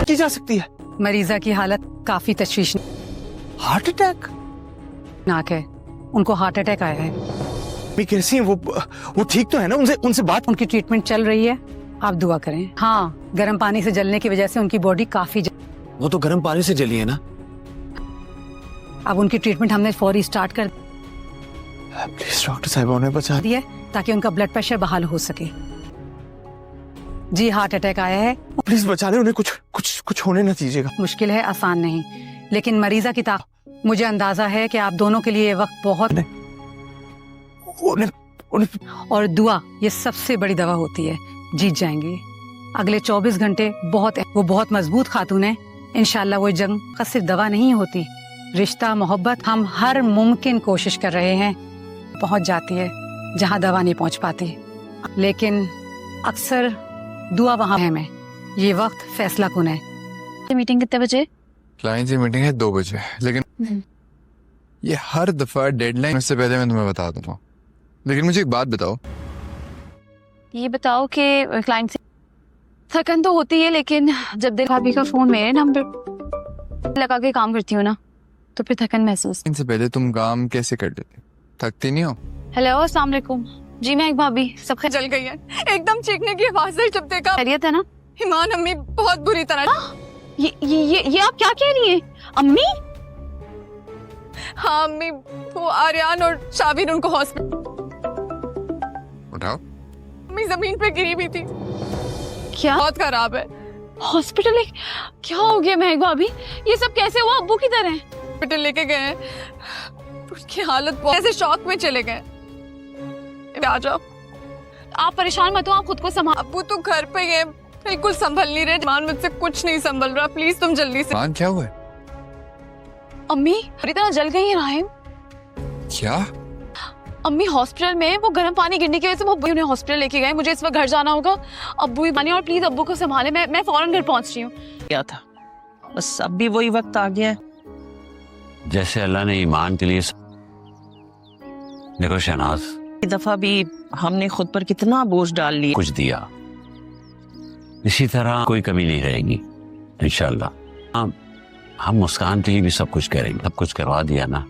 की जा सकती है? मरीजा की हालत काफी तशवीशनाक हार्ट अटैक? है, उनको हार्ट अटैक आया है। अम्मी कैसी हैं वो ठीक तो है ना? उनसे बात। उनकी ट्रीटमेंट चल रही है, आप दुआ करें। हाँ, गर्म पानी से जलने की वजह से उनकी बॉडी काफी वो तो गर्म पानी से जली है ना? अब उनकी ट्रीटमेंट हमने फौरी स्टार्ट कर प्लीज डॉक्टर साहब उन्हें बचा दी है ताकि उनका ब्लड प्रेशर बहाल हो सके। जी हार्ट अटैक आया है, प्लीज बचा ले उन्हें, कुछ होने ना दीजिएगा। मुश्किल है, आसान नहीं, लेकिन मरीजा की ताकत, मुझे अंदाजा है कि आप दोनों के लिए ये वक्त बहुत और दुआ ये सबसे बड़ी दवा होती है। जीत जाएंगे अगले 24 घंटे। वो बहुत मजबूत खातून है, इंशाल्लाह वो जंग का सिर्फ दवा नहीं होती, रिश्ता मोहब्बत, हम हर मुमकिन कोशिश कर रहे हैं, पहुंच जाती है जहां दवा नहीं पहुंच पाती, लेकिन अक्सर दुआ वहां है। मैं ये वक्त फैसला कुन है। मीटिंग कितने बजे? क्लाइंट की मीटिंग है 2 बजे, लेकिन ये हर दफा डेडलाइन से पहले मैं तुम्हें बता दूंगा। लेकिन मुझे एक बात बताओ, ये बताओ कि क्लाइंट से थकन तो होती है, लेकिन जब दिल भाभी का फोन मेरे नंबर लगा के काम करती हूँ ना, तो फिर थकन महसूस। इनसे पहले तुम काम कैसे कर लेते? थकती नहीं हो? हेलो, अस्सलाम वालेकुम। जी मैं एक भाभी, सब खैर? जल गई है, एकदम चीखने की आवाज से जब देखा। खैरियत है ना? ईमान अम्मी बहुत बुरी तरह। ये आप क्या कह रही हैं? अम्मी? हाँ अम्मी, वो आर्यन और शाबिर उनको हॉस्पिटल। उठाओ। अम्मी जमीन पे गिरी हुई थी, क्या? बहुत खराब है। हॉस्पिटल? क्या हो गया महक भाभी? ये सब कैसे हुआ? अब्बू किधर हैं? हॉस्पिटल लेके गए हैं, उसकी हालत बहुत ऐसे शॉक में चले गए। आ जाओ। आप परेशान मत हो, आप खुद को संभाल। अब्बू तो घर पे ही है, बिल्कुल संभल नहीं रहे। ईमान मुझसे कुछ नहीं संभल रहा, प्लीज तुम जल्दी से। ईमान क्या हुआ है? अम्मी पूरी तरह जल गई है राहिम। क्या? अम्मी हॉस्पिटल में वो गर्म पानी गिरने की वजह से वो उन्हें हॉस्पिटल लेके गए। मुझे इस वक्त घर जाना होगा। अब्बू ही पानी, और प्लीज अब्बू को संभाले, मैं फौरन घर पहुंच रही हूँ। क्या था, बस अब भी वही वक्त आ गया है। जैसे अल्लाह ने ईमान के लिए। देखो शहनाज, इस दफा भी हमने खुद पर कितना बोझ डाल लिया। कुछ दिया, इसी तरह कोई कमी नहीं रहेगी इंशाल्लाह। हम मुस्कान के लिए भी सब कुछ करेंगे, सब कुछ करवा दिया ना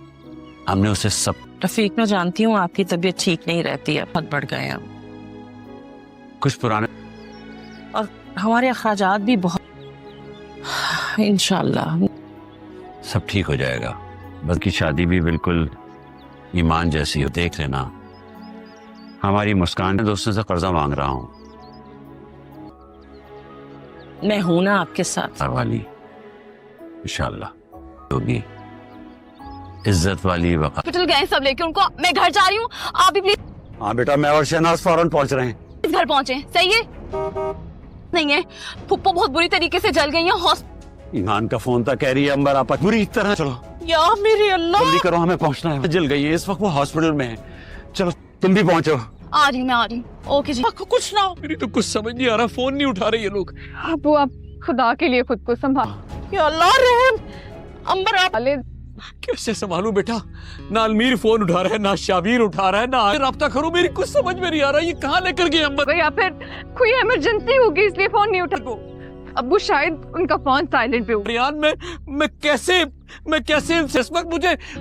हमने उसे सब। रफीक, मैं जानती हूँ आपकी तबीयत ठीक नहीं रहती है, बहुत बढ़ गए हैं कुछ पुराने, और हमारे अखराजात भी बहुत। इंशाल्लाह सब ठीक हो जाएगा। बल्कि शादी भी बिल्कुल ईमान जैसी हो। देख लेना, हमारी मुस्कान के दोस्तों से कर्जा मांग रहा हूँ। मैं हूं ना आपके साथ। वाली इंशाल्लाह होगी, इज्जत वाली वक्त। हॉस्पिटल गए सब लेके उनको, मैं घर जा रही हूँ, आप भी प्लीज। हाँ बेटा, मैं और शहनाज फौरन पहुंच रहे हैं। घर पहुंचे, सही है? नहीं है, फुप्पो बहुत बुरी तरीके से जल गई है। ईमान का फोन था, कह रही है अंबर आपा बुरी तरह। चलो या मेरे अल्लाह, जल्दी करो, हमें पहुंचना है। जल गई है, इस वक्त वो हॉस्पिटल में है। चलो तुम भी पहुंचो। आ रही, मैं आ रही। ओके जी। कुछ ना हो। मेरी तो कुछ समझ नहीं आ रहा, फोन नहीं उठा रहे ये लोग। अब्बू आप खुदा के लिए खुद को संभाल। या अल्लाह रहम। अंबर आप कैसे संभालूं बेटा? ना अलमीर फोन उठा रहा है, ना शाबीर उठा रहा है, ना राब्ता करूं। मेरी कुछ समझ में नहीं आ रहा, ये कहाँ लेकर गए अंबर? या फिर कोई इमरजेंसी होगी इसलिए फोन नहीं उठा। अब्बू शायद उनका फोन साइलेंट पे हो। रियान, मैं कैसे इस वक्त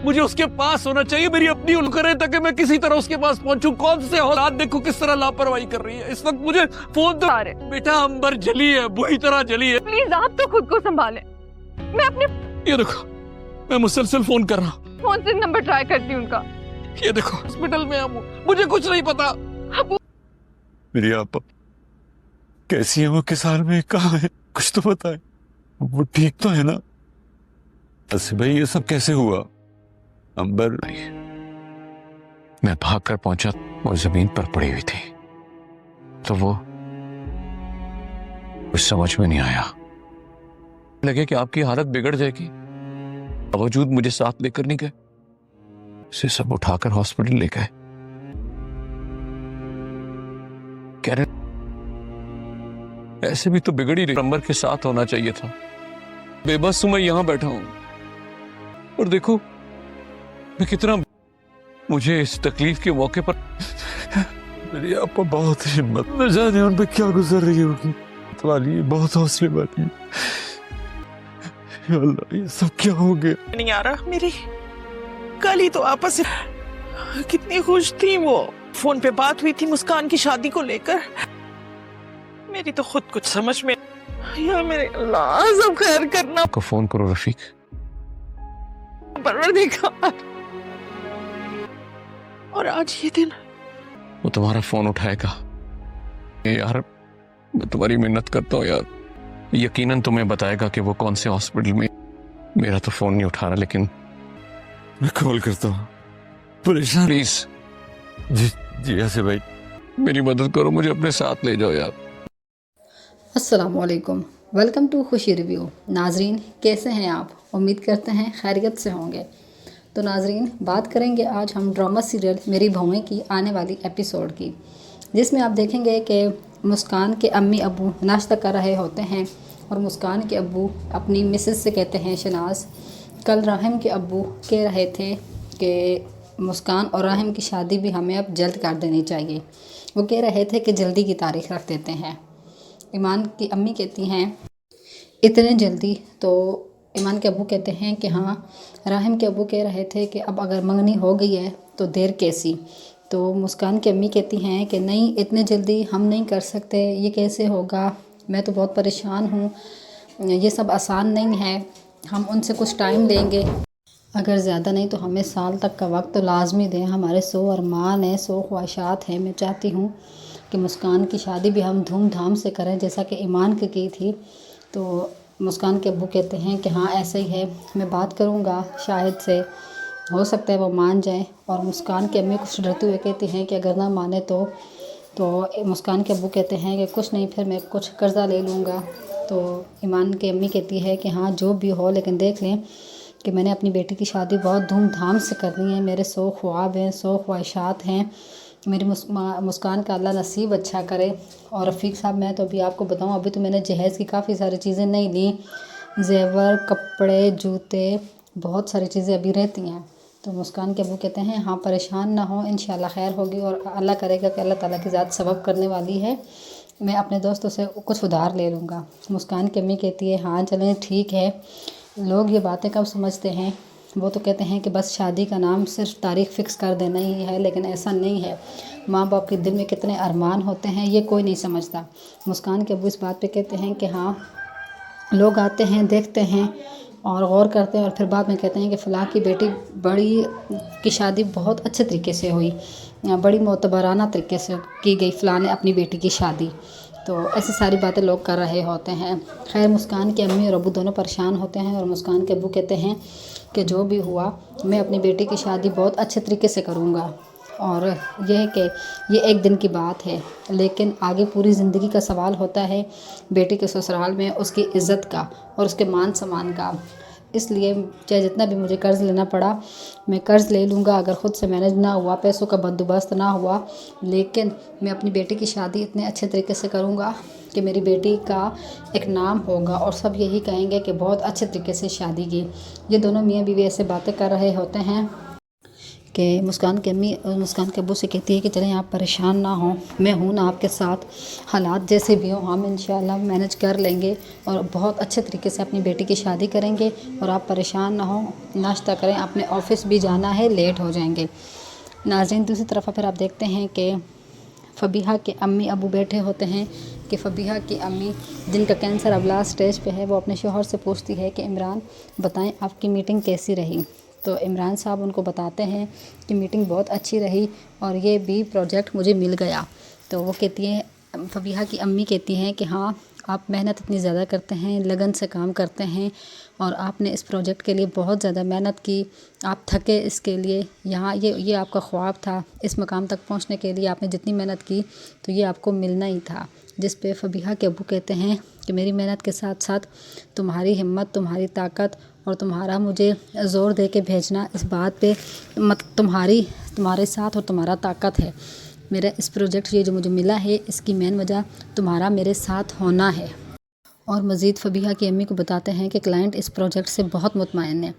मुझे उसके पास होना चाहिए। मेरी अपनी उलकर है ताकि मैं किसी तरह उसके पास पहुंचूं। कौन से हालात देखो किस तरह लापरवाही कर रही है। इस वक्त मुझे फोन तो बेटा, अंबर जली है, बुरी तरह जली है। प्लीज आप तो खुद को संभालें। मैं अपने ये देखो, मैं मुसलसल फोन कर रहा, फोन से नंबर ट्राई करती हूँ उनका। ये देखो हॉस्पिटल में हूँ, मुझे कुछ नहीं पता। मेरी आपा कैसी है, वो किस हाल में, कहाँ है, कुछ तो बताए। वो ठीक तो है ना? अच्छा भाई, ये सब कैसे हुआ? अंबर, मैं भाग कर पहुंचा, वो जमीन पर पड़ी हुई थी, तो वो कुछ समझ में नहीं आया। लगे कि आपकी हालत बिगड़ जाएगी, बावजूद मुझे साथ लेकर नहीं गए। उसे सब उठाकर हॉस्पिटल ले गए। कह रहे ऐसे भी तो बिगड़ ही रही, अंबर के साथ होना चाहिए था। बेबस हूं मैं, यहां बैठा हूं और देखो मैं कितना, मुझे इस तकलीफ के मौके पर मेरी आपा बहुत हिम्मत, न जाने उन पे क्या गुजर रही होगी। वाली बहुत हौसले वाली, या अल्लाह, ये सब क्या हो गया? नहीं आ रहा मेरी। कल ही तो आपस में कितनी खुश थी वो, फोन पे बात हुई थी मुस्कान की शादी को लेकर। मेरी तो खुद कुछ समझ में, या मेरे अल्लाह सब खैर करना। को फोन करो रफीक। परवरदिगार, और आज ये दिन वो तुम्हारा फोन उठाएगा। यार मैं तुम्हारी मिन्नत करता हूँ यार, यकीनन तुम्हें बताएगा कि वो कौन से हॉस्पिटल में। मेरा तो फोन नहीं उठा रहा, लेकिन मैं कॉल करता हूँ। परेशान। प्लीज जी जी आसिफ भाई, मेरी मदद करो, मुझे अपने साथ ले जाओ यार। अस्सलामुअलैकुम, वेलकम टू खुशी रिव्यू। नाजरीन कैसे हैं आप? उम्मीद करते हैं खैरियत से होंगे। तो नाजरीन बात करेंगे आज हम ड्रामा सीरियल मेरी बहुएं की आने वाली एपिसोड की, जिसमें आप देखेंगे कि मुस्कान के अम्मी अब्बू नाश्ता कर रहे होते हैं और मुस्कान के अब्बू अपनी मिसेस से कहते हैं, शनाज, कल राहिम के अब्बू कह रहे थे कि मुस्कान और राहिम की शादी भी हमें अब जल्द कर देनी चाहिए। वो कह रहे थे कि जल्दी की तारीख रख देते हैं। ईमान की अम्मी कहती हैं इतने जल्दी? तो ईमान के अब्बू कहते हैं कि हाँ। राहिम के अब्बू कह रहे थे कि अब अगर मंगनी हो गई है तो देर कैसी। तो मुस्कान की अम्मी कहती हैं कि नहीं, इतने जल्दी हम नहीं कर सकते, ये कैसे होगा, मैं तो बहुत परेशान हूँ, ये सब आसान नहीं है, हम उनसे कुछ टाइम लेंगे, अगर ज़्यादा नहीं तो हमें साल तक का वक्त तो लाजमी दें, हमारे 100 अरमान हैं, 100 ख्वाहिशात हैं। मैं चाहती हूँ कि मुस्कान की शादी भी हम धूमधाम से करें जैसा कि ईमान की थी। तो मुस्कान के अब्बू कहते हैं कि हाँ ऐसा ही है, मैं बात करूँगा शाहिद से, हो सकता है वो मान जाए। और मुस्कान की अम्मी कुछ डरते हुए कहती हैं कि अगर ना माने तो मुस्कान के अब्बू कहते हैं कि कुछ नहीं, फिर मैं कुछ कर्ज़ा ले लूँगा। तो ईमान की अम्मी कहती है कि हाँ जो भी हो, लेकिन देख लें कि मैंने अपनी बेटी की शादी बहुत धूमधाम से करनी है, मेरे 100 ख्वाब हैं, 100 ख्वाहिशात हैं, मेरी मुस्कान का अल्लाह नसीब अच्छा करे। और रफ़ीक साहब, मैं तो अभी आपको बताऊं, अभी तो मैंने जहेज़ की काफ़ी सारी चीज़ें नहीं ली, जेवर, कपड़े, जूते, बहुत सारी चीज़ें अभी रहती हैं। तो मुस्कान के अब्बू कहते हैं हाँ परेशान ना हो, इंशाल्लाह खैर होगी और अल्लाह करेगा कि अल्लाह ताला की ज़ात सबब करने वाली है, मैं अपने दोस्तों से कुछ उधार ले लूँगा। मुस्कान की अम्मी कहती है हाँ चलें ठीक है। लोग ये बातें कब समझते हैं, वो तो कहते हैं कि बस शादी का नाम सिर्फ तारीख़ फ़िक्स कर देना ही है, लेकिन ऐसा नहीं है। माँ बाप के दिल में कितने अरमान होते हैं ये कोई नहीं समझता। मुस्कान के अब्बू इस बात पे कहते हैं कि हाँ लोग आते हैं, देखते हैं और गौर करते हैं और फिर बाद में कहते हैं कि फ़लाँ की बेटी बड़ी की शादी बहुत अच्छे तरीके से हुई, बड़ी मोतबराना तरीके से की गई फ़लाँ ने अपनी बेटी की शादी। तो ऐसी सारी बातें लोग कर रहे होते हैं। खैर मुस्कान की अम्मी और अब्बू दोनों परेशान होते हैं और मुस्कान के अब्बू कहते हैं कि जो भी हुआ मैं अपनी बेटी की शादी बहुत अच्छे तरीके से करूँगा, और यह है कि ये एक दिन की बात है, लेकिन आगे पूरी ज़िंदगी का सवाल होता है बेटी के ससुराल में उसकी इज़्ज़त का और उसके मान सम्मान का। इसलिए चाहे जितना भी मुझे कर्ज़ लेना पड़ा मैं कर्ज़ ले लूँगा, अगर ख़ुद से मैनेज ना हुआ, पैसों का बंदोबस्त ना हुआ, लेकिन मैं अपनी बेटी की शादी इतने अच्छे तरीके से करूँगा कि मेरी बेटी का एक नाम होगा और सब यही कहेंगे कि बहुत अच्छे तरीके से शादी की। ये दोनों मियाँ बीवी ऐसे बातें कर रहे होते हैं कि मुस्कान की अम्मी मुस्कान के अब्बू से कहती है कि चलें आप परेशान ना हों, मैं हूँ ना आपके साथ, हालात जैसे भी हों हम इंशाल्लाह मैनेज कर लेंगे और बहुत अच्छे तरीके से अपनी बेटी की शादी करेंगे, और आप परेशान ना हों, नाश्ता करें, अपने ऑफ़िस भी जाना है, लेट हो जाएंगे। नाज़रीन दूसरी तरफ फिर आप देखते हैं कि फ़बीहा के अम्मी अबू बैठे होते हैं कि फ़बीहा की अम्मी जिनका कैंसर अब लास्ट स्टेज पे है, वो अपने शौहर से पूछती है कि इमरान बताएं आपकी मीटिंग कैसी रही। तो इमरान साहब उनको बताते हैं कि मीटिंग बहुत अच्छी रही और ये भी प्रोजेक्ट मुझे मिल गया। तो वो कहती है, फ़बीहा की अम्मी कहती हैं कि हाँ आप मेहनत इतनी ज़्यादा करते हैं, लगन से काम करते हैं और आपने इस प्रोजेक्ट के लिए बहुत ज़्यादा मेहनत की, आप थके इसके लिए, यहाँ ये आपका ख्वाब था, इस मकाम तक पहुँचने के लिए आपने जितनी मेहनत की तो ये आपको मिलना ही था। जिस पे फ़बीहा के अब्बू कहते हैं कि मेरी मेहनत के साथ साथ तुम्हारी हिम्मत, तुम्हारी ताकत और तुम्हारा मुझे ज़ोर दे के भेजना, इस बात पे तुम्हारे साथ और तुम्हारा ताकत है। मेरा इस प्रोजेक्ट ये जो मुझे मिला है इसकी मेन वजह तुम्हारा मेरे साथ होना है। और मज़ीद फ़बीहा की अम्मी को बताते हैं कि क्लाइंट इस प्रोजेक्ट से बहुत मुतमईन है।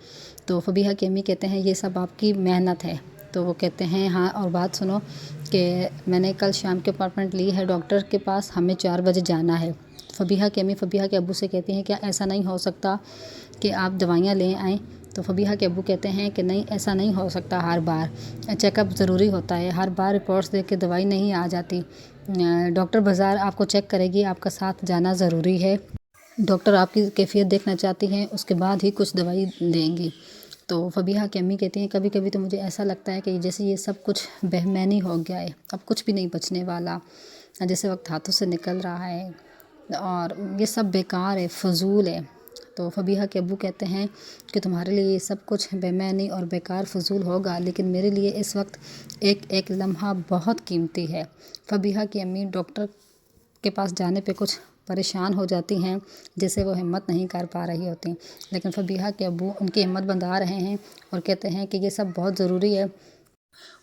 तो फ़बीहा की अम्मी कहते हैं ये सब आपकी मेहनत है। तो वो कहते हैं हाँ और बात सुनो कि मैंने कल शाम के अपॉइंटमेंट ली है डॉक्टर के पास, हमें 4 बजे जाना है। फबीहा की अम्मी फबीहा के अब्बू से कहती हैं क्या ऐसा नहीं हो सकता कि आप दवाइयाँ ले आएँ। तो फबीहा के अब्बू कहते हैं कि नहीं, ऐसा नहीं हो सकता, हर बार चेकअप ज़रूरी होता है, हर बार रिपोर्ट्स देख के दवाई नहीं आ जाती। डॉक्टर बाज़ार आपको चेक करेगी, आपका साथ जाना ज़रूरी है। डॉक्टर आपकी कैफियत देखना चाहती हैं, उसके बाद ही कुछ दवाई देंगी। तो फबीहा की अम्मी कहती हैं कभी कभी तो मुझे ऐसा लगता है कि जैसे ये सब कुछ बेईमानी हो गया है, अब कुछ भी नहीं बचने वाला, जैसे वक्त हाथों से निकल रहा है और ये सब बेकार है, फजूल है। तो फबीहा के अब्बू कहते हैं कि तुम्हारे लिए ये सब कुछ बेईमानी और बेकार फजूल होगा, लेकिन मेरे लिए इस वक्त एक एक लम्हा बहुत कीमती है। फबीहा की अम्मी डॉक्टर के पास जाने पे कुछ परेशान हो जाती हैं, जिसे वो हिम्मत नहीं कर पा रही होती, लेकिन फबीहा के अब्बू उनकी हिम्मत बंधा रहे हैं और कहते हैं कि ये सब बहुत ज़रूरी है।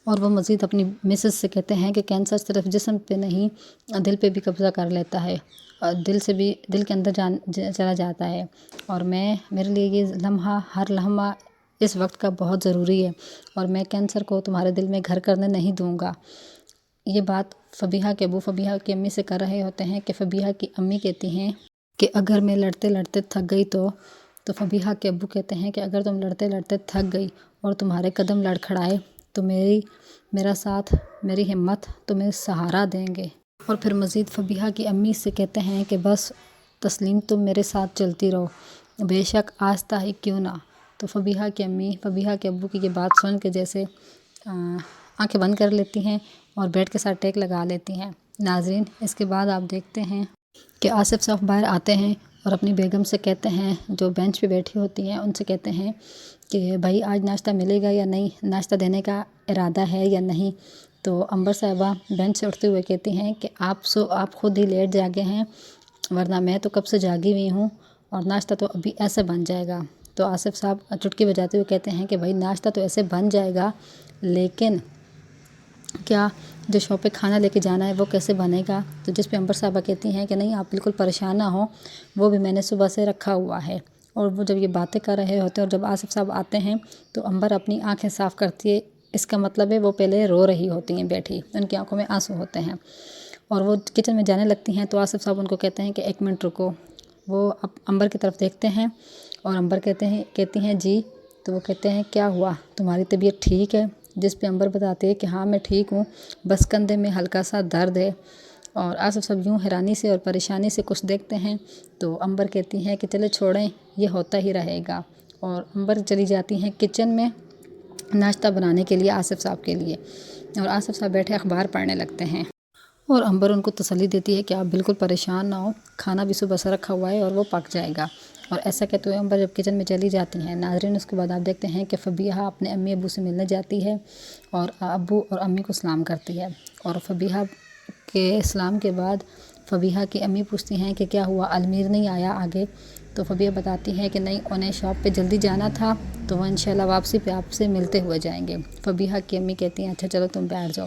और वो मज़ीद अपनी मिसेस से कहते हैं कि कैंसर सिर्फ जिस्म पे नहीं, दिल पे भी कब्ज़ा कर लेता है, और दिल से भी, दिल के अंदर चला जाता है, और मेरे लिए ये लम्हा, हर लम्हा इस वक्त का बहुत ज़रूरी है, और मैं कैंसर को तुम्हारे दिल में घर करने नहीं दूँगा। ये बात फबीहा के अब्बू फबीहा की अम्मी से कर रहे होते हैं कि फबीहा की अम्मी कहती हैं कि अगर मैं लड़ते लड़ते थक गई तो फबीहा के अब्बू कहते हैं कि अगर तुम लड़ते लड़ते थक गई और तुम्हारे कदम लड़खड़ाए तो मेरा साथ, मेरी हिम्मत तुम्हें सहारा देंगे। और फिर मज़ीद फबीहा की अम्मी से कहते हैं कि बस तस्लीम तुम मेरे साथ चलती रहो, बेशक आस्ता ही क्यों ना। तो फबीहा की अम्मी फबीहा के अब्बू की ये बात सुन के जैसे आंखें बंद कर लेती हैं और बेड के साथ टेक लगा लेती हैं। नाज़रीन, इसके बाद आप देखते हैं कि आसिफ साहब बाहर आते हैं और अपनी बेगम से कहते हैं, जो बेंच पे बैठी होती हैं उनसे कहते हैं कि भाई आज नाश्ता मिलेगा या नहीं, नाश्ता देने का इरादा है या नहीं। तो अंबर साहिबा बेंच से उठते हुए कहती हैं कि आप खुद ही लेट जागे हैं, वरना मैं तो कब से जागी हुई हूँ और नाश्ता तो अभी ऐसे बन जाएगा। तो आसिफ साहब चुटकी बजाते हुए कहते हैं कि भाई नाश्ता तो ऐसे बन जाएगा, लेकिन क्या जो शॉप पे खाना लेके जाना है वो कैसे बनेगा। तो जिस पे अंबर साहबा कहती हैं कि नहीं आप बिल्कुल परेशान ना हो, वो भी मैंने सुबह से रखा हुआ है। और वो जब ये बातें कर रहे होते हैं और जब आसिफ साहब आते हैं तो अंबर अपनी आंखें साफ़ करती है, इसका मतलब है वो पहले रो रही होती हैं बैठी, उनकी आंखों में आंसू होते हैं और वो किचन में जाने लगती हैं। तो आसिफ साहब उनको कहते हैं कि एक मिनट रुको। वो अब अंबर की तरफ देखते हैं और अंबर कहती हैं जी। तो वो कहते हैं क्या हुआ, तुम्हारी तबीयत ठीक है। जिस पे अंबर बताती है कि हाँ मैं ठीक हूँ, बस कंधे में हल्का सा दर्द है। और आसिफ साहब यूँ हैरानी से और परेशानी से कुछ देखते हैं तो अंबर कहती हैं कि चले छोड़ें, ये होता ही रहेगा। और अंबर चली जाती हैं किचन में नाश्ता बनाने के लिए आसिफ साहब के लिए, और आसिफ साहब बैठे अखबार पढ़ने लगते हैं और अंबर उनको तसल्ली देती है कि आप बिल्कुल परेशान ना हो, खाना भी सुबह से रखा हुआ है और वो पक जाएगा। और ऐसा कहते हुए अंबर जब किचन में चली जाती हैं, नाज़रीन उसके बाद आप देखते हैं कि फबीहा अपने अम्मी अब्बू से मिलने जाती है और अब्बू और अम्मी को सलाम करती है। और फबीहा के सलाम के बाद फबीहा की अम्मी पूछती हैं कि क्या हुआ, अलमीर नहीं आया आगे। तो फबीहा बताती है कि नहीं, उन्हें शॉप पे जल्दी जाना था, तो वह इंशाल्लाह वापसी पे आपसे मिलते हुए जाएंगे। फबीहा की अम्मी कहती हैं अच्छा चलो तुम बैठ जाओ।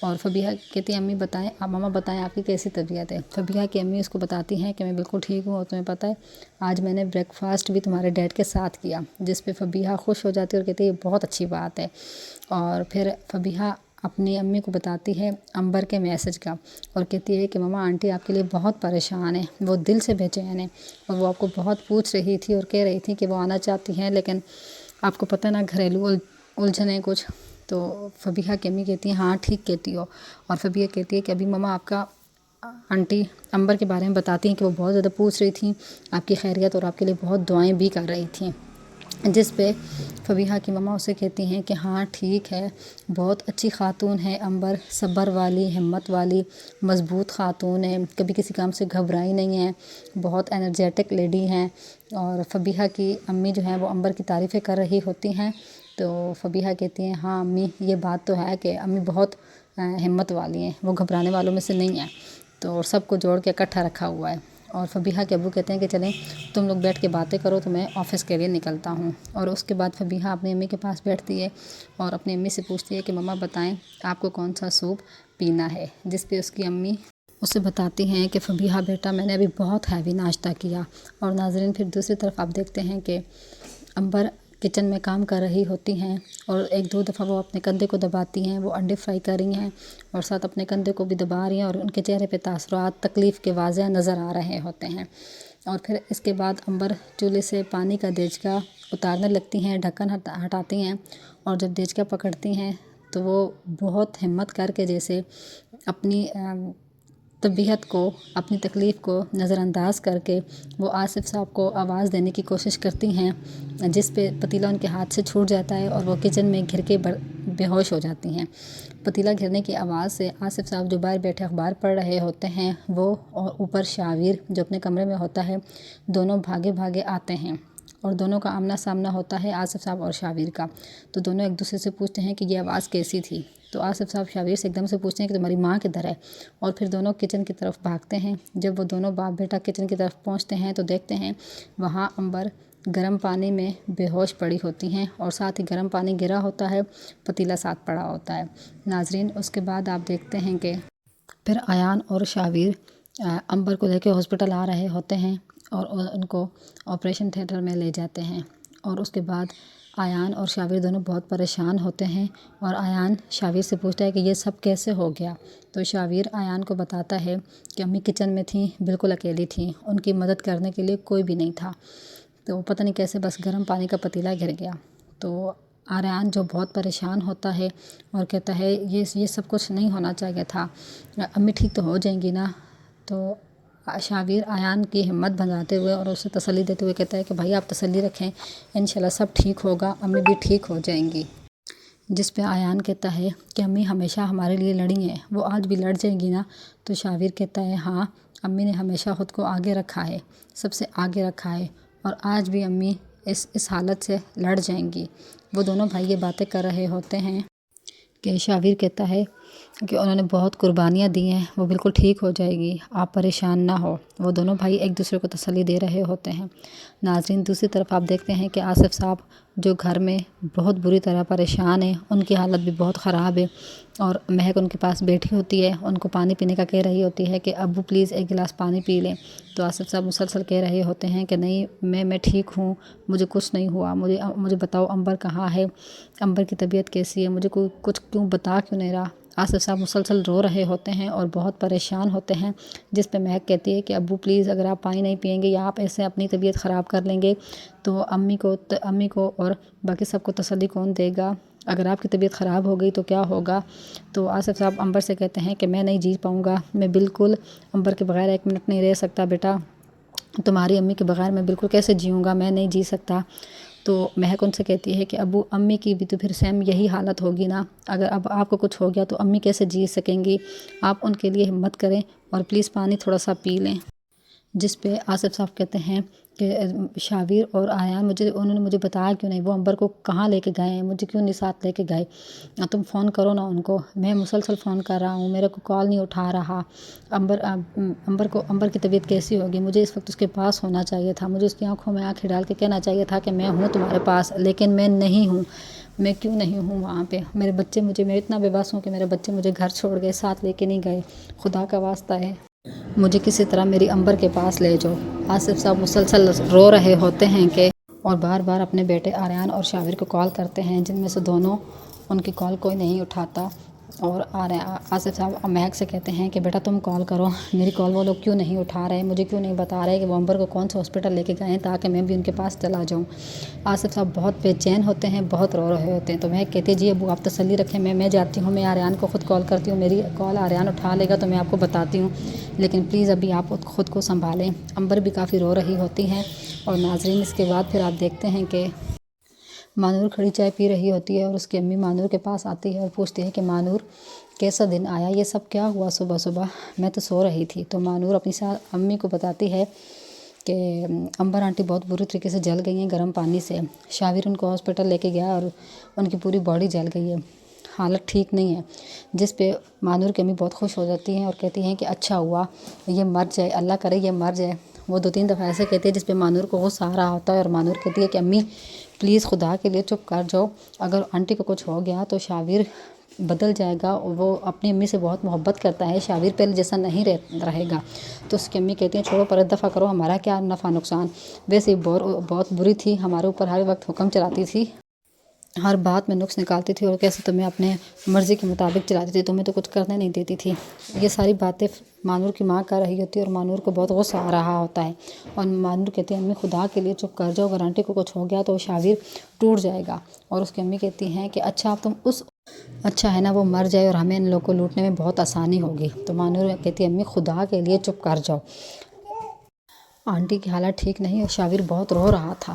और फबीहा कहती है अम्मी बताएं, आप मामा बताएं आपकी कैसी तबीयत है। फबीहा की अम्मी उसको बताती हैं कि मैं बिल्कुल ठीक हूँ और तुम्हें पता है आज मैंने ब्रेकफास्ट भी तुम्हारे डैड के साथ किया। जिस पे फबीहा खुश हो जाती है और कहती है ये बहुत अच्छी बात है। और फिर फबीहा अपनी अम्मी को बताती है अंबर के मैसेज का और कहती है कि मामा आंटी आपके लिए बहुत परेशान है, वो दिल से बेचैन है और वो आपको बहुत पूछ रही थी और कह रही थी कि वो आना चाहती हैं, लेकिन आपको पता ना घरेलू उलझने कुछ। तो फबीहा की अम्मी कहती हैं हाँ ठीक कहती हो। और फबीहा कहती है कि अभी मामा आपका आंटी अंबर के बारे में बताती हैं कि वो बहुत ज़्यादा पूछ रही थी आपकी खैरियत और आपके लिए बहुत दुआएं भी कर रही थी। जिस पे फबीहा की मम्मा उसे कहती हैं कि हाँ ठीक है, बहुत अच्छी खातून है अंबर, सब्र वाली, हिम्मत वाली, मज़बूत खातून है, कभी किसी काम से घबराई नहीं है, बहुत एनर्जेटिक लेडी हैं। और फबीहा की अम्मी जो हैं वो अंबर की तारीफ़ें कर रही होती हैं। तो फबीहा कहती हैं हाँ अम्मी ये बात तो है कि अम्मी बहुत हिम्मत वाली हैं, वो घबराने वालों में से नहीं है, तो सबको जोड़ के इकट्ठा रखा हुआ है। और फबीहा के अब्बू कहते हैं कि चलें तुम लोग बैठ के बातें करो, तो मैं ऑफ़िस के लिए निकलता हूँ। और उसके बाद फबीहा अपनी अम्मी के पास बैठती है और अपनी अम्मी से पूछती है कि मम्मा बताएं आपको कौन सा सूप पीना है। जिस पे उसकी अम्मी उसे बताती हैं कि फबीहा बेटा मैंने अभी बहुत हैवी नाश्ता किया। और नाज़रीन फिर दूसरी तरफ आप देखते हैं कि अंबर किचन में काम कर रही होती हैं और एक दो दफ़ा वो अपने कंधे को दबाती हैं। वो अंडे फ्राई कर रही हैं और साथ अपने कंधे को भी दबा रही हैं और उनके चेहरे पे तासुरात तकलीफ़ के वाज़ह नज़र आ रहे होते हैं। और फिर इसके बाद अंबर चूल्हे से पानी का देचका उतारने लगती हैं, ढक्कन हटाती हैं और जब देचका पकड़ती हैं तो वो बहुत हिम्मत करके जैसे अपनी तबीयत को, अपनी तकलीफ़ को नज़रअंदाज करके वो आसिफ साहब को आवाज़ देने की कोशिश करती हैं, जिस पे पतीला उनके हाथ से छूट जाता है और वो किचन में घिर के बेहोश हो जाती हैं। पतीला गिरने की आवाज़ से आसिफ साहब जो बाहर बैठे अखबार पढ़ रहे होते हैं वो और ऊपर शाविर जो अपने कमरे में होता है, दोनों भागे भागे आते हैं और दोनों का आमना सामना होता है आसिफ साहब और शाविर का। तो दोनों एक दूसरे से पूछते हैं कि ये आवाज़ कैसी थी। तो आसिफ साहब शाविर से एकदम से पूछते हैं कि तुम्हारी माँ किधर है, और फिर दोनों किचन की तरफ भागते हैं। जब वो दोनों बाप बेटा किचन की तरफ पहुँचते हैं तो देखते हैं वहाँ अंबर गर्म पानी में बेहोश पड़ी होती हैं और साथ ही गर्म पानी गिरा होता है, पतीला साथ पड़ा होता है। नाजरीन, उसके बाद आप देखते हैं कि फिर आयान और शाविर अंबर को लेके हॉस्पिटल आ रहे होते हैं और उनको ऑपरेशन थिएटर में ले जाते हैं। और उसके बाद आयान और शाविर दोनों बहुत परेशान होते हैं और आयान शाविर से पूछता है कि ये सब कैसे हो गया। तो शाविर आयान को बताता है कि अम्मी किचन में थी, बिल्कुल अकेली थी, उनकी मदद करने के लिए कोई भी नहीं था, तो पता नहीं कैसे बस गर्म पानी का पतीला गिर गया। तो आर्यन जो बहुत परेशान होता है और कहता है ये सब कुछ नहीं होना चाहिए था, अम्मी ठीक तो हो जाएंगी ना। तो शाविर आयान की हिम्मत बनाते हुए और उसे तसल्ली देते हुए कहता है कि भाई आप तसल्ली रखें, इंशाल्लाह सब ठीक होगा, अम्मी भी ठीक हो जाएंगी। जिस पे आयान कहता है कि अम्मी हमेशा हमारे लिए लड़ी हैं, वो आज भी लड़ जाएंगी ना। तो शाविर कहता है हाँ, अम्मी ने हमेशा ख़ुद को आगे रखा है, सबसे आगे रखा है, और आज भी अम्मी इस हालत से लड़ जाएंगी। वो दोनों भाई ये बातें कर रहे होते हैं कि शाविर कहता है कि उन्होंने बहुत कुर्बानियाँ दी हैं, वो बिल्कुल ठीक हो जाएगी, आप परेशान ना हो। वो दोनों भाई एक दूसरे को तसल्ली दे रहे होते हैं। नाज़रीन, दूसरी तरफ आप देखते हैं कि आसिफ साहब जो घर में बहुत बुरी तरह परेशान है, उनकी हालत भी बहुत ख़राब है और महक उनके पास बैठी होती है, उनको पानी पीने का कह रही होती है कि अब्बू प्लीज़ एक गिलास पानी पी लें। तो आसिफ साहब मुसलसल कह रहे होते हैं कि नहीं, मैं ठीक हूँ, मुझे कुछ नहीं हुआ, मुझे बताओ अंबर कहाँ है, अंबर की तबीयत कैसी है, मुझे कोई कुछ क्यों बता क्यों नहीं रहा। आसिफ साहब मुसलसल रो रहे होते हैं और बहुत परेशान होते हैं, जिस पे महक कहती है कि अब्बू प्लीज़ अगर आप पानी नहीं पिएंगे या आप ऐसे अपनी तबीयत ख़राब कर लेंगे तो अम्मी को और बाकी सबको तसल्ली कौन देगा, अगर आपकी तबीयत ख़राब हो गई तो क्या होगा। तो आसिफ साहब अंबर से कहते हैं कि मैं नहीं जी पाऊँगा, मैं बिल्कुल अंबर के बग़ैर एक मिनट नहीं रह सकता बेटा, तुम्हारी अम्मी के बग़ैर मैं बिल्कुल कैसे जीऊँगा, मैं नहीं जी सकता। तो महक उनसे कहती है कि अब्बू अम्मी की भी तो फिर सेम यही हालत होगी ना, अगर अब आपको कुछ हो गया तो अम्मी कैसे जी सकेंगी, आप उनके लिए हिम्मत करें और प्लीज़ पानी थोड़ा सा पी लें। जिस पे आसिफ साहब कहते हैं कि शाविर और आयान उन्होंने मुझे बताया क्यों नहीं, वो अंबर को कहाँ लेके गए हैं, मुझे क्यों नहीं साथ लेके गए, तुम फ़ोन करो ना उनको, मैं मुसलसल फ़ोन कर रहा हूँ, मेरे को कॉल नहीं उठा रहा। अंबर की तबीयत कैसी होगी, मुझे इस वक्त उसके पास होना चाहिए था, मुझे उसकी आंखों में आंखें डाल के कहना चाहिए था कि मैं हूँ तुम्हारे पास, लेकिन मैं नहीं हूँ। मैं क्यों नहीं हूँ वहाँ पे, मेरे बच्चे मैं इतना बेबस हूँ कि मेरे बच्चे मुझे घर छोड़ गए, साथ लेके नहीं गए, खुदा का वास्ता है मुझे किसी तरह मेरी अंबर के पास ले जाओ। आसिफ साहब मुसलसल रो रहे होते हैं कि और बार बार अपने बेटे आर्यन और शाविर को कॉल करते हैं, जिनमें से दोनों उनकी कॉल कोई नहीं उठाता। और आसिफ साहब महक से कहते हैं कि बेटा तुम कॉल करो, मेरी कॉल वो लोग क्यों नहीं उठा रहे, मुझे क्यों नहीं बता रहे कि वो अंबर को कौन से हॉस्पिटल लेके गए हैं ताकि मैं भी उनके पास चला जाऊं। आसिफ साहब बहुत बेचैन होते हैं, बहुत रो रहे होते हैं। तो महक कहती है जी अब्बू आप तसल्ली रखें, मैं जाती हूँ, मैं आर्यन को ख़ुद कॉल करती हूँ, मेरी कॉल आर्यन उठा लेगा तो मैं आपको बताती हूँ, लेकिन प्लीज़ अभी आप ख़ुद को संभालें। अंबर भी काफ़ी रो रही होती हैं। और नाजरीन, इसके बाद फिर आप देखते हैं कि मानूर खड़ी चाय पी रही होती है और उसकी अम्मी मानूर के पास आती है और पूछती है कि मानूर कैसा दिन आया, ये सब क्या हुआ सुबह सुबह, मैं तो सो रही थी। तो मानूर अपनी अम्मी को बताती है कि अंबर आंटी बहुत बुरी तरीके से जल गई हैं गर्म पानी से, शाविर उनको हॉस्पिटल लेके गया और उनकी पूरी बॉडी जल गई है, हालत ठीक नहीं है। जिस पे मानूर की अम्मी बहुत खुश हो जाती हैं और कहती हैं कि अच्छा हुआ ये मर जाए, अल्लाह करे ये मर जाए। वो 2-3 दफ़ा ऐसे कहती है जिस पे मानूर को गुस्सा आ रहा होता है और मानूर कहती है कि अम्मी प्लीज़ खुदा के लिए चुप कर जाओ, अगर आंटी को कुछ हो गया तो शाविर بدل جائے گا اور وہ اپنی امی سے بہت محبت کرتا ہے، شاویر پہلے جیسا نہیں رہے گا، تو اس کی امی کہتی ہیں چھوڑو پر دفع کرو، ہمارا کیا نفع نقصان، ویسے ہی بہت بری تھی، ہمارے اوپر ہر وقت حکم چلاتی تھی، ہر بات میں نقص نکالتی تھی اور کیسے تمہیں اپنے مرضی کے مطابق چلاتی تھی، تمہیں تو کچھ کرنے نہیں دیتی تھی۔ یہ ساری باتیں مانور کی ماں کر رہی ہوتی ہے اور مانور کو بہت غصہ آ رہا ہوتا ہے، اور مانور کہتی ہے امی خدا کے لیے چپ کر جاؤ، اگر آنٹی کو کچھ ہو گیا تو شاویر ٹوٹ جائے گا، اور اس کی امی کہتی ہیں کہ اچھا اب تم اچھا ہے نا وہ مر جائے اور ہمیں ان لوگوں کو لوٹنے میں بہت آسانی ہوگی، تو مانور کہتی ہے امی خدا کے لیے چپ کر جاؤ، آنٹی کی حالت ٹھیک نہیں اور شاویر بہت رو رہا تھا،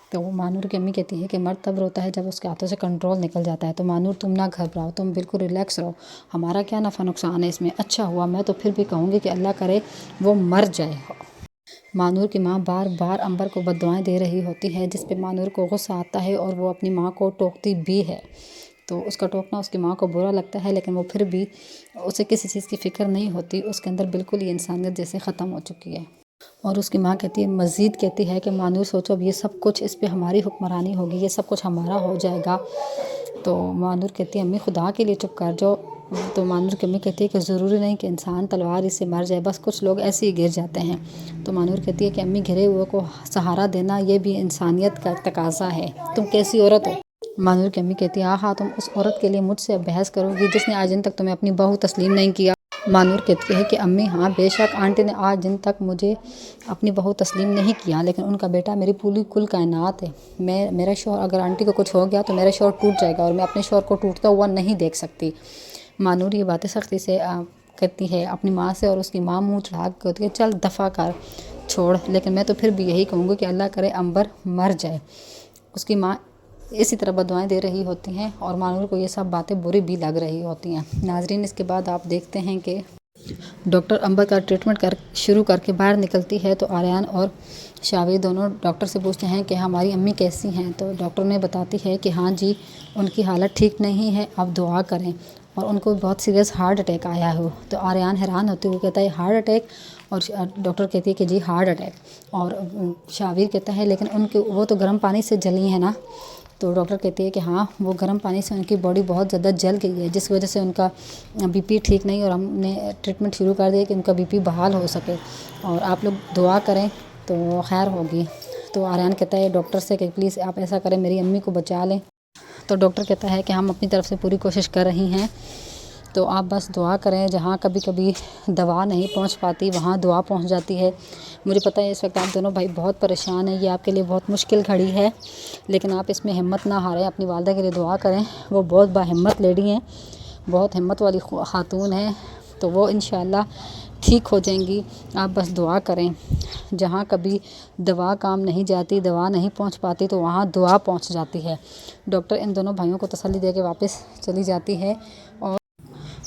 تو وہ مانور کی امی کہتی ہے کہ مرد تب روتا ہے جب اس کے ہاتھوں سے کنٹرول نکل جاتا ہے، تو مانور تم نہ گھبراؤ، تم بالکل ریلیکس رہو، ہمارا کیا نفع نقصان ہے اس میں، اچھا ہوا، میں تو پھر بھی کہوں گی کہ اللہ کرے وہ مر جائے۔ مانور کی ماں بار بار امبر کو بددعائیں دے رہی ہوتی ہے، جس پہ مانور کو غصہ آتا ہے اور وہ اپنی ماں کو ٹوکتی بھی ہے، تو اس کا ٹوکنا اس کی ماں کو برا لگتا ہے، لیکن وہ پھر بھی اسے کسی چیز کی فکر نہیں ہوتی، اس کے اندر بالکل ہی انسانیت جیسے ختم ہو چکی ہے، اور اس کی ماں کہتی ہے مزید کہتی ہے کہ مانور سوچو اب یہ سب کچھ اس پہ ہماری حکمرانی ہوگی، یہ سب کچھ ہمارا ہو جائے گا، تو مانور کہتی ہے امی خدا کے لیے چپ کر جاؤ، تو مانور کی امی کہتی ہے کہ ضروری نہیں کہ انسان تلوار اس سے مر جائے، بس کچھ لوگ ایسے ہی گر جاتے ہیں، تو مانور کہتی ہے کہ امی گھرے ہوئے کو سہارا دینا یہ بھی انسانیت کا تقاضا ہے، تم کیسی عورت ہو؟ مانور کی امی کہتی ہے ہاں تم اس عورت کے لیے مجھ سے بحث کرو گی جس نے آج دن تک تمہیں اپنی بہو تسلیم نہیں کیا؟ مانور کہتی ہے کہ امی ہاں بے شک آنٹی نے آج دن تک مجھے اپنی بہو تسلیم نہیں کیا، لیکن ان کا بیٹا میری پوری کل کائنات ہے، میرا شوہر اگر آنٹی کو کچھ ہو گیا تو میرا شوہر ٹوٹ جائے گا اور میں اپنے شوہر کو ٹوٹتا ہوا نہیں دیکھ سکتی۔ مانور یہ باتیں سختی سے کرتی ہے اپنی ماں سے، اور اس کی ماں منہ چڑھا کے کہتی ہے چل دفع کر چھوڑ، لیکن میں تو پھر بھی یہی کہوں گی کہ اللہ کرے امبر مر جائے۔ اس کی ماں اسی طرح بددعائیں دے رہی ہوتی ہیں اور مانور کو یہ سب باتیں بری بھی لگ رہی ہوتی ہیں۔ ناظرین اس کے بعد آپ دیکھتے ہیں کہ ڈاکٹر امبر کا ٹریٹمنٹ شروع کر کے باہر نکلتی ہے، تو آریان اور شاویر دونوں ڈاکٹر سے پوچھتے ہیں کہ ہماری امی کیسی ہیں، تو ڈاکٹر نے بتاتی ہے کہ ہاں جی ان کی حالت ٹھیک نہیں ہے، آپ دعا کریں، اور ان کو بہت سیریس ہارٹ اٹیک آیا ہو، تو آریان حیران ہوتے ہوئے کہتا ہے ہارٹ اٹیک، اور ڈاکٹر کہتی ہے کہ جی ہارٹ اٹیک، اور شاویر کہتا ہے لیکن وہ تو گرم پانی سے جلی ہیں نا، تو ڈاکٹر کہتی ہے کہ ہاں وہ گرم پانی سے ان کی باڈی بہت زیادہ جل گئی ہے، جس وجہ سے ان کا بی پی ٹھیک نہیں، اور ہم نے ٹریٹمنٹ شروع کر دیا کہ ان کا بی پی بحال ہو سکے، اور آپ لوگ دعا کریں تو خیر ہوگی۔ تو آریان کہتا ہے ڈاکٹر سے کہ پلیز آپ ایسا کریں میری امی کو بچا لیں، تو ڈاکٹر کہتا ہے کہ ہم اپنی طرف سے پوری کوشش کر رہی ہیں، تو آپ بس دعا کریں، جہاں کبھی کبھی دوا نہیں پہنچ پاتی وہاں دعا پہنچ جاتی ہے۔ مجھے پتہ ہے اس وقت آپ دونوں بھائی بہت پریشان ہیں، یہ آپ کے لیے بہت مشکل گھڑی ہے، لیکن آپ اس میں ہمت نہ ہاریں، اپنی والدہ کے لیے دعا کریں، وہ بہت باہمت لیڈی ہیں، بہت ہمت والی خاتون ہیں، تو وہ انشاءاللہ ٹھیک ہو جائیں گی، آپ بس دعا کریں، جہاں کبھی دوا کام نہیں جاتی، دوا نہیں پہنچ پاتی تو وہاں دعا پہنچ جاتی ہے۔ ڈاکٹر ان دونوں بھائیوں کو تسلی دے کے واپس چلی جاتی ہے،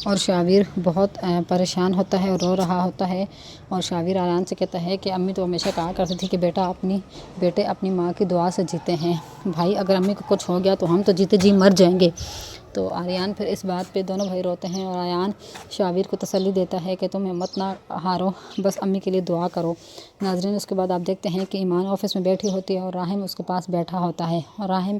اور شاویر بہت پریشان ہوتا ہے اور رو رہا ہوتا ہے، اور شاویر آریان سے کہتا ہے کہ امی تو ہمیشہ کہا کرتی تھی کہ بیٹے اپنی ماں کی دعا سے جیتے ہیں، بھائی اگر امی کو کچھ ہو گیا تو ہم تو جیتے جی مر جائیں گے۔ تو آریان پھر اس بات پہ دونوں بھائی روتے ہیں، اور آریان شاویر کو تسلی دیتا ہے کہ تم ہمت نہ ہارو، بس امی کے لیے دعا کرو۔ ناظرین اس کے بعد آپ دیکھتے ہیں کہ ایمان آفس میں بیٹھی ہوتی ہے اور راحم اس کے پاس بیٹھا ہوتا ہے، اور راحم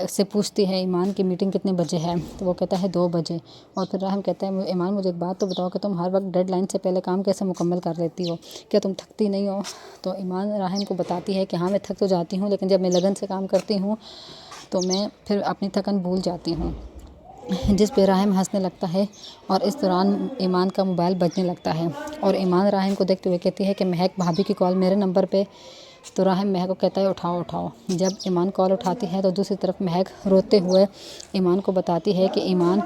سے پوچھتی ہے ایمان کی میٹنگ کتنے بجے ہے، تو وہ کہتا ہے 2 بجے، اور پھر راحم کہتا ہے ایمان مجھے ایک بات تو بتاؤ کہ تم ہر وقت ڈیڈ لائن سے پہلے کام کیسے مکمل کر لیتی ہو، کیا تم تھکتی نہیں ہو؟ تو ایمان راحم کو بتاتی ہے کہ ہاں میں تھک تو جاتی ہوں، لیکن جب میں لگن سے کام کرتی ہوں تو میں پھر اپنی تھکن بھول جاتی ہوں، جس پہ راحم ہنسنے لگتا ہے، اور اس دوران ایمان کا موبائل بجنے لگتا ہے، اور ایمان راحم کو دیکھتے ہوئے کہتی ہے کہ مہک بھابھی کی کال میرے نمبر پہ، تو راحم مہک کو کہتا ہے اٹھاؤ۔ جب ایمان کال اٹھاتی ہے تو دوسری طرف مہک روتے ہوئے ایمان کو بتاتی ہے کہ ایمان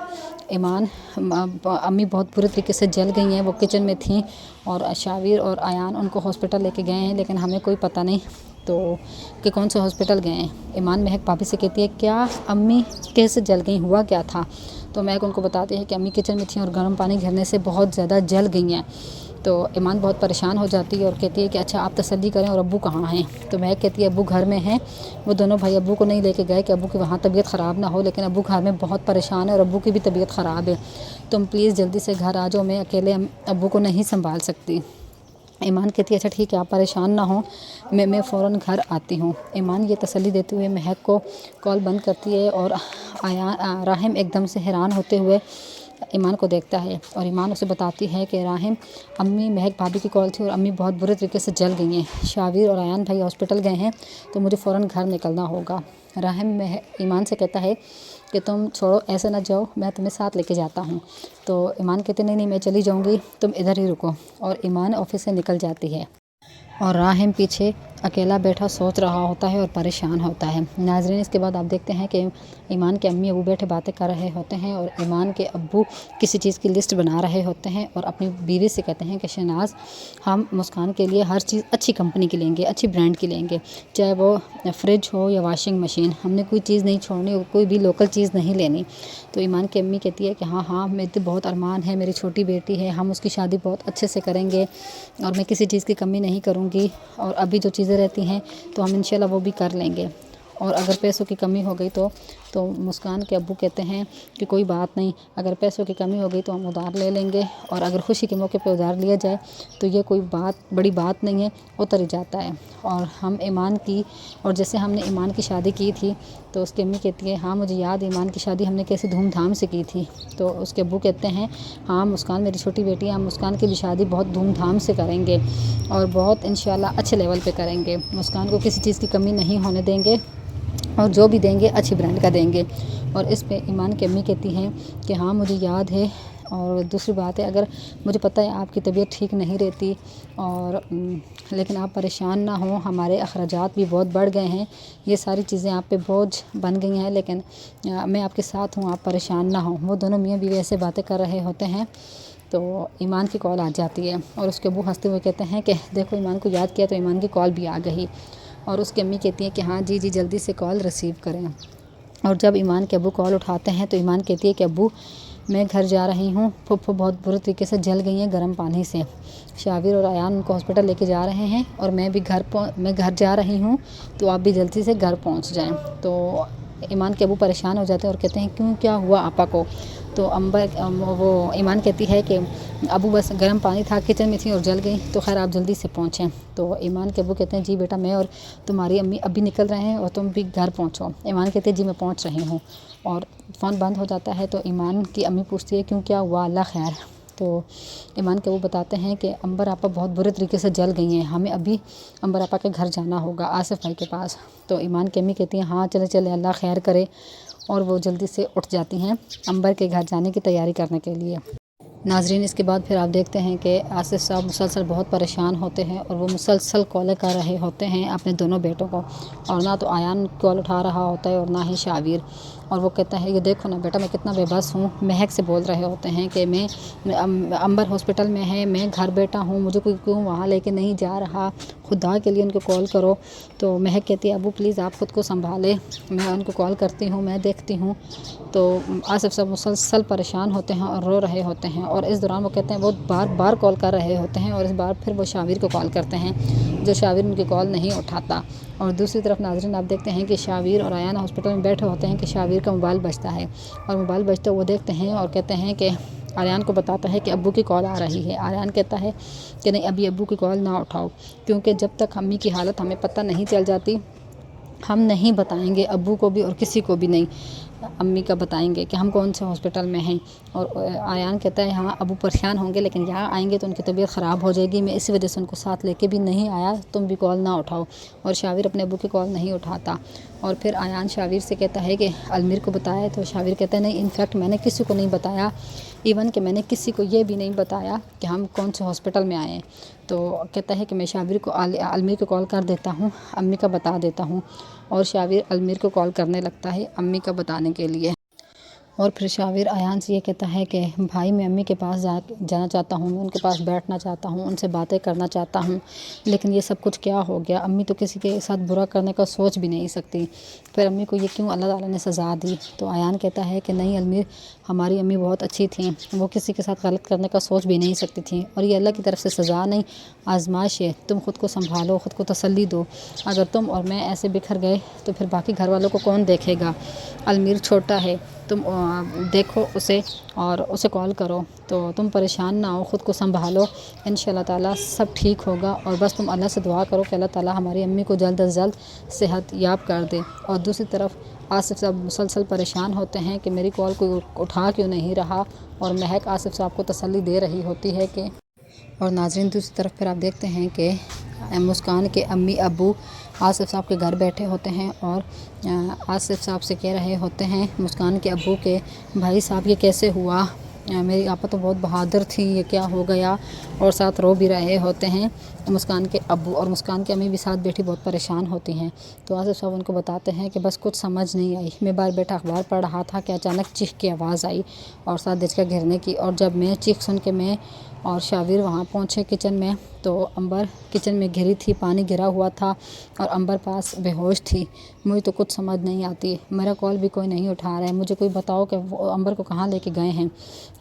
امی بہت برے طریقے سے جل گئی ہیں، وہ کچن میں تھیں، اور شاویر اور آیان ان کو ہاسپٹل لے کے گئے ہیں، لیکن ہمیں کوئی پتہ نہیں تو کہ کون سے ہاسپٹل گئے ہیں۔ ایمان مہک بھابھی سے کہتی ہے کیا امی کیسے جل گئیں، ہوا کیا تھا؟ تو مہک ان کو بتاتی ہے کہ امی کچن میں تھیں اور گرم پانی گرنے سے بہت زیادہ جل گئی ہیں، تو ایمان بہت پریشان ہو جاتی ہے اور کہتی ہے کہ اچھا آپ تسلی کریں، اور ابو کہاں ہیں؟ تو مہک کہتی ہے ابو گھر میں ہیں، وہ دونوں بھائی ابو کو نہیں لے کے گئے کہ ابو کی وہاں طبیعت خراب نہ ہو، لیکن ابو گھر میں بہت پریشان ہے اور ابو کی بھی طبیعت خراب ہے، تم پلیز جلدی سے گھر آ جاؤ، میں اکیلے ابو کو نہیں سنبھال سکتی۔ ईमान कहती है अच्छा ठीक है आप परेशान ना हो, मैं फ़ौरन घर आती हूँ। ईमान ये तसल्ली देते हुए महक को कॉल बंद करती है और राहिम एकदम से हैरान होते हुए ईमान को देखता है और ईमान उसे बताती है कि राहिम अम्मी महक भाभी की कॉल थी और अम्मी बहुत बुरे तरीके से जल गई हैं। शाविर और आयान भाई हॉस्पिटल गए हैं तो मुझे फ़ौरन घर निकलना होगा। राहिम ईमान से कहता है कि तुम छोड़ो ऐसे ना जाओ, मैं तुम्हें साथ लेके जाता हूँ। तो ईमान कहते नहीं मैं चली जाऊँगी, तुम इधर ही रुको। और ईमान ऑफिस से निकल जाती है और राहिम पीछे अकेला बैठा सोच रहा होता है और परेशान होता है। नाज़रीन इसके बाद आप देखते हैं कि ईमान के अम्मी अबू बैठे बातें कर रहे होते हैं और ईमान के अब्बू किसी चीज़ की लिस्ट बना रहे होते हैं और अपनी बीवी से कहते हैं कि शहनाज हम मुस्कान के लिए हर चीज़ अच्छी कंपनी की लेंगे, अच्छी ब्रांड की लेंगे, चाहे वो फ्रिज हो या वॉशिंग मशीन, हमने कोई चीज़ नहीं छोड़नी, कोई भी लोकल चीज़ नहीं लेनी। तो ईमान की अम्मी कहती है कि हाँ मेरे तो बहुत अरमान है, मेरी छोटी बेटी है, हम उसकी शादी बहुत अच्छे से करेंगे और मैं किसी चीज़ की कमी नहीं करूँगी और अभी जो चीज़ें रहती हैं तो हम इंशाल्लाह वो भी कर लेंगे। और अगर पैसों की कमी हो गई तो मुस्कान के अब्बू कहते हैं कि कोई बात नहीं, अगर पैसों की कमी हो गई तो हम उधार ले लेंगे और अगर खुशी के मौके पे उधार लिया जाए तो ये कोई बड़ी बात नहीं है, उतर ही जाता है। और हम ईमान की और जैसे हमने ईमान की शादी की थी तो उसकी अम्मी कहती है हाँ मुझे याद है ईमान की शादी हमने कैसे धूमधाम से की थी। तो उसके अब्बू कहते हैं हाँ मुस्कान मेरी छोटी बेटी है, हम मुस्कान की भी शादी बहुत धूमधाम से करेंगे और बहुत इंशाल्लाह अच्छे लेवल पे करेंगे, मुस्कान को किसी चीज़ की कमी नहीं होने देंगे और जो भी देंगे अच्छी ब्रांड का देंगे। और इस पे ईमान की अम्मी कहती हैं कि हाँ मुझे याद है और दूसरी बात है अगर मुझे पता है आपकी तबीयत ठीक नहीं रहती और लेकिन आप परेशान ना हो, हमारे अखराजात भी बहुत बढ़ गए हैं, ये सारी चीज़ें आप पे बोझ बन गई हैं, लेकिन मैं आपके साथ हूँ, आप परेशान ना हो। वो दोनों मियाँ बीवी ऐसे बातें कर रहे होते हैं तो ईमान की कॉल आ जाती है और उसके अब्बू हंसते हुए कहते हैं कि देखो ईमान को याद किया तो ईमान की कॉल भी आ गई। और उसकी अम्मी कहती हैं कि हाँ जी जल्दी से कॉल रिसीव करें। और जब ईमान के अब्बू कॉल उठाते हैं तो ईमान कहती है कि अब्बू मैं घर जा रही हूँ, फुफ्फू बहुत बुरे तरीके से जल गई हैं गर्म पानी से, शाविर और आयान उनको हॉस्पिटल लेके जा रहे हैं और मैं घर जा रही हूँ तो आप भी जल्दी से घर पहुँच जाएं। तो ईमान के अब्बू परेशान हो जाते हैं और कहते हैं क्यों क्या हुआ आपा को। तो वो ईमान कहती है कि अबू बस गर्म पानी था, किचन में थी और जल गई, तो खैर आप जल्दी से पहुँचें। तो ईमान के अबू कहते हैं जी बेटा मैं और तुम्हारी अम्मी अभी निकल रहे हैं और तुम भी घर पहुँचो। ईमान कहते हैं जी मैं पहुँच रही हूँ। और फ़ोन बंद हो जाता है तो ईमान की अम्मी पूछती है क्यों क्या हुआ, अल्लाह खैर। तो ईमान के वो बताते हैं कि अंबर आपा बहुत बुरे तरीके से जल गई हैं, हमें अभी अंबर आपा के घर जाना होगा आसिफ भाई के पास। तो ईमान की अम्मी कहती हैं हाँ चले अल्लाह खैर करे और वो जल्दी से उठ जाती हैं अंबर के घर जाने की तैयारी करने के लिए। नाजरीन इसके बाद फिर आप देखते हैं कि आसिफ साहब मुसलसल बहुत परेशान होते हैं और वो मुसलसल कॉलें कर रहे होते हैं अपने दोनों बेटों को, और ना तो आयान कॉल उठा रहा होता है और ना ही शाविर। और वो कहता है ये देखो ना बेटा मैं कितना बेबस हूँ। महक से बोल रहे होते हैं कि मैं अंबर हॉस्पिटल में है, मैं घर बैठा हूँ, मुझे कोई क्यों वहाँ लेके नहीं जा रहा, खुदा के लिए उनको कॉल करो। तो महक कहती है अबू प्लीज़ आप ख़ुद को संभालें, मैं उनको कॉल करती हूँ, मैं देखती हूँ। तो आसिफ साहब मुसलसल परेशान होते हैं और रो रहे होते हैं और इस दौरान वो कहते हैं वो बार बार कॉल कर रहे होते हैं और इस बार फिर वो शाविर को कॉल करते हैं, जो शाविर उनकी कॉल नहीं उठाता। और दूसरी तरफ नाज़रीन आप देखते हैं कि शाविर और आयान हॉस्पिटल में बैठे होते हैं कि शाविर का मोबाइल बजता है और मोबाइल बजते वो देखते हैं और कहते हैं कि आयान को बताता है कि अब्बू की कॉल आ रही है। आयान कहता है कि नहीं अभी अब्बू की कॉल ना उठाओ, क्योंकि जब तक अम्मी की हालत हमें पता नहीं चल जाती हम नहीं बताएंगे अब्बू को भी और किसी को भी नहीं, अम्मी का बताएंगे कि हम कौन से हॉस्पिटल में हैं। और आयान कहता है हाँ अबू परेशान होंगे लेकिन यहाँ आएंगे तो उनकी तबीयत ख़राब हो जाएगी, मैं इसी वजह से उनको साथ लेके भी नहीं आया, तुम भी कॉल ना उठाओ। और शाविर अपने अबू की कॉल नहीं उठाता। और फिर आयान शाविर से कहता है कि अलमीर को बताया, तो शाविर कहता है नहीं इनफैक्ट मैंने किसी को नहीं बताया, इवन कि मैंने किसी को ये भी नहीं बताया कि हम कौन से हॉस्पिटल में आए हैं। तो कहता है कि मैं शाविर को अलमीर को कॉल कर देता हूँ, अम्मी का बता देता हूँ। और शाविर अलमीर को कॉल करने लगता है अम्मी का बताने के लिए। और फिर शाविर आयान से ये कहता है कि भाई मैं अम्मी के पास जाना चाहता हूँ, मैं उनके पास बैठना चाहता हूँ, उनसे बातें करना चाहता हूँ, लेकिन ये सब कुछ क्या हो गया, अम्मी तो किसी के साथ बुरा करने का सोच भी नहीं सकती, फिर अम्मी को ये क्यों अल्लाह ताला ने सज़ा दी। तो आयान कहता है कि नहीं अलमीर हमारी अम्मी बहुत अच्छी थी, वो किसी के साथ गलत करने का सोच भी नहीं सकती थी, और ये अल्लाह की तरफ से सज़ा नहीं आजमाइश है, तुम ख़ुद को संभालो, ख़ुद को तसल्ली दो। अगर तुम और मैं ऐसे बिखर गए तो फिर बाकी घर वालों को कौन देखेगा, अलमीर छोटा है तो तुम देखो उसे और उसे कॉल करो, तो तुम परेशान ना हो, ख़ुद को संभालो, इंशाल्लाह ताला सब ठीक होगा। और बस तुम अल्लाह से दुआ करो कि अल्लाह ताला हमारी अम्मी को जल्द अज जल्द सेहत याब कर दे। और दूसरी तरफ आसिफ साहब मुसलसल परेशान होते हैं कि मेरी कॉल कोई उठा क्यों नहीं रहा, और महक आसिफ साहब को तसल्ली दे रही होती है कि। और नाज़रीन दूसरी तरफ फिर आप देखते हैं कि मुस्कान के अम्मी अब्बू आसिफ साहब के घर बैठे होते हैं और आसिफ साहब से कह रहे होते हैं मुस्कान के अब्बू के, भाई साहब ये कैसे हुआ, मेरी आपा तो बहुत बहादुर थी, ये क्या हो गया। और साथ रो भी रहे होते हैं मुस्कान के अब्बू, और मुस्कान की अम्मी भी साथ बैठी बहुत परेशान होती हैं। तो आसिफ साहब उनको बताते हैं कि बस कुछ समझ नहीं आई, मैं बाहर बैठा अखबार पढ़ रहा था कि अचानक चीख की आवाज़ आई और साथ धचका गिरने की। और जब मैं चीख सुन के मैं और शाविर वहाँ पहुँचे किचन में, तो अंबर किचन में घिरी थी, पानी गिरा हुआ था और अंबर पास बेहोश थी। मुझे तो कुछ समझ नहीं आती, मेरा कॉल भी कोई नहीं उठा रहा है, मुझे कोई बताओ कि वो अंबर को कहाँ लेके गए हैं।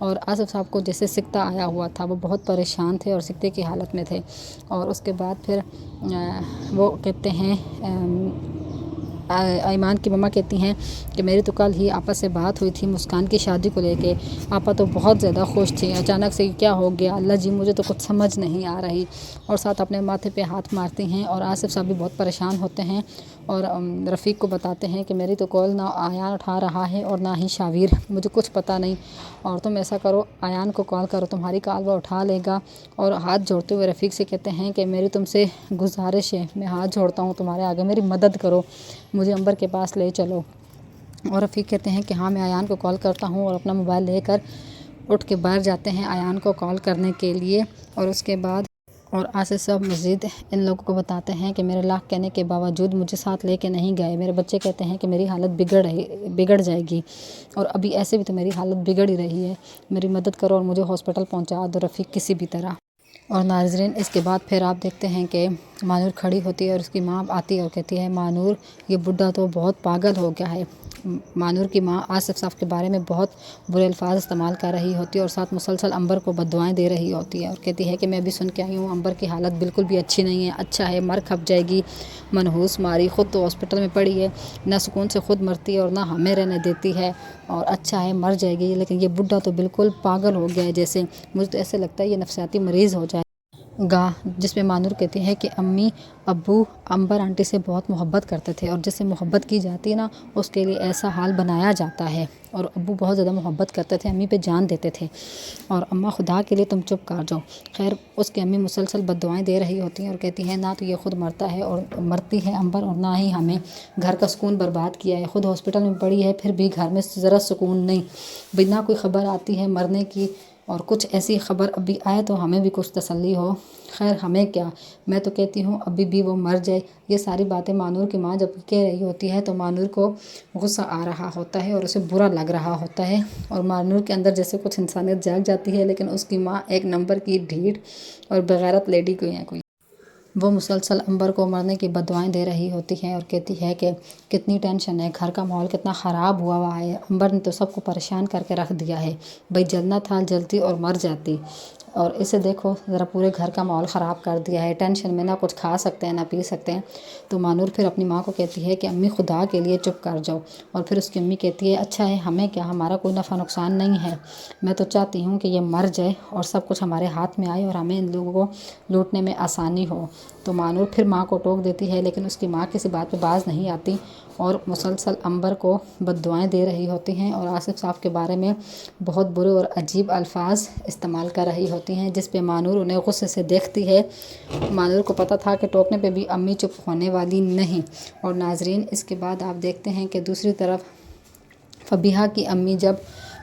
और आसिफ साहब को जैसे सिकता आया हुआ था, वो बहुत परेशान थे और सिकते की हालत में थे। और उसके बाद फिर वो कहते हैं ईमान की मम्मा कहती हैं कि मेरी तो कल ही आपस से बात हुई थी मुस्कान की शादी को लेके, आपा तो बहुत ज़्यादा खुश थी, अचानक से क्या हो गया, अल्लाह जी मुझे तो कुछ समझ नहीं आ रही। और साथ अपने माथे पे हाथ मारती हैं। और आसिफ साहब भी बहुत परेशान होते हैं और रफ़ीक को बताते हैं कि मेरी तो कॉल ना आयान उठा रहा है और ना ही शावीर, मुझे कुछ पता नहीं। और तुम ऐसा करो, आयान को कॉल करो, तुम्हारी कॉल वो उठा लेगा। और हाथ जोड़ते हुए रफ़ीक से कहते हैं कि मेरी तुमसे गुजारिश है, मैं हाथ जोड़ता हूँ तुम्हारे आगे, मेरी मदद करो, मुझे अंबर के पास ले चलो। और रफ़ीक कहते हैं कि हाँ मैं आयान को कॉल करता हूँ। और अपना मोबाइल लेकर उठ के बाहर जाते हैं आयान को कॉल करने के लिए। और उसके बाद और आसिफ साहब मज़ीद इन लोगों को बताते हैं कि मेरे लाख कहने के बावजूद मुझे साथ लेके नहीं गए। मेरे बच्चे कहते हैं कि मेरी हालत बिगड़ जाएगी, और अभी ऐसे भी तो मेरी हालत बिगड़ ही रही है, मेरी मदद करो और मुझे हॉस्पिटल पहुंचा दो रफ़ीक किसी भी तरह। और नाज़रीन इसके बाद फिर आप देखते हैं कि मानूर खड़ी होती है और उसकी माँ आती है और कहती है, मानूर ये बुढ़ा तो बहुत पागल हो गया है। मानूर की माँ आसिफ साहब के बारे में बहुत बुरे अल्फाज इस्तेमाल कर रही होती है और साथ मुसलसल अंबर को बद्दुआएं दे रही होती है। और कहती है कि मैं भी सुन के आई हूँ अंबर की हालत बिल्कुल भी अच्छी नहीं है, अच्छा है मर खप जाएगी, मनहूस मारी, ख़ुद तो हॉस्पिटल में पड़ी है, ना सुकून से खुद मरती है और ना हमें रहने देती है, और अच्छा है मर जाएगी। लेकिन ये बुढ़ा तो बिल्कुल पागल हो गया है, जैसे मुझे तो ऐसे लगता है ये नफसियाती मरीज़ हो जाए गा। जिसमें मानूर कहती है कि अम्मी अब्बू अंबर आंटी से बहुत मोहब्बत करते थे, और जिससे मोहब्बत की जाती है ना उसके लिए ऐसा हाल बनाया जाता है। और अब्बू बहुत ज़्यादा मोहब्बत करते थे, अम्मी पे जान देते थे। और अम्मा खुदा के लिए तुम चुप कर जाओ। खैर उसकी अम्मी मुसलसल बद्दुआएं दे रही होती हैं और कहती हैं ना तो ये खुद मरता है और मरती है अंबर, और ना ही हमें घर का सुकून बर्बाद किया है, खुद हॉस्पिटल में पड़ी है फिर भी घर में ज़रा सुकून नहीं, बिना कोई ख़बर आती है मरने की, और कुछ ऐसी ख़बर अभी आए तो हमें भी कुछ तसल्ली हो। खैर हमें क्या, मैं तो कहती हूँ अभी भी वो मर जाए। ये सारी बातें मानूर की माँ जब कह रही होती है तो मानूर को गुस्सा आ रहा होता है और उसे बुरा लग रहा होता है, और मानूर के अंदर जैसे कुछ इंसानियत जाग जाती है। लेकिन उसकी माँ एक नंबर की ढीठ और बेगैरत लेडी कोई है कोई। वो मुसलसल अंबर को मरने की बद्दुआएं दे रही होती हैं और कहती है कि कितनी टेंशन है, घर का माहौल कितना ख़राब हुआ है, अंबर ने तो सबको परेशान करके रख दिया है, भाई जलना था जलती और मर जाती, और इसे देखो ज़रा पूरे घर का माहौल ख़राब कर दिया है, टेंशन में ना कुछ खा सकते हैं ना पी सकते हैं। तो मानूर फिर अपनी माँ को कहती है कि अम्मी खुदा के लिए चुप कर जाओ। और फिर उसकी अम्मी कहती है अच्छा है हमें क्या, हमारा कोई नफ़ा नुकसान नहीं है, मैं तो चाहती हूँ कि ये मर जाए और सब कुछ हमारे हाथ में आए और हमें इन लोगों को लूटने में आसानी हो। तो मानूर फिर माँ को टोक देती है, लेकिन उसकी माँ किसी बात पे बाज नहीं आती और मुसलसल अंबर को बद्दुआएं दे रही होती हैं और आसिफ साहब के बारे में बहुत बुरे और अजीब अल्फाज इस्तेमाल कर रही होती हैं, जिस पे मानूर उन्हें गुस्से से देखती है। मानूर को पता था कि टोकने पे भी अम्मी चुप होने वाली नहीं। और नाजरीन इसके बाद आप देखते हैं कि दूसरी तरफ फबीहा की अम्मी जब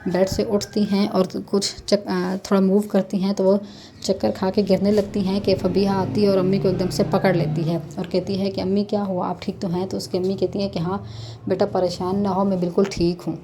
बेड से उठती हैं और कुछ थोड़ा मूव करती हैं तो वो चक्कर खा के गिरने लगती हैं कि फबीहा आती है और अम्मी को एकदम से पकड़ लेती है और कहती है कि अम्मी क्या हुआ, आप ठीक तो हैं? तो उसकी अम्मी कहती हैं कि हाँ बेटा परेशान ना हो, मैं बिल्कुल ठीक हूँ,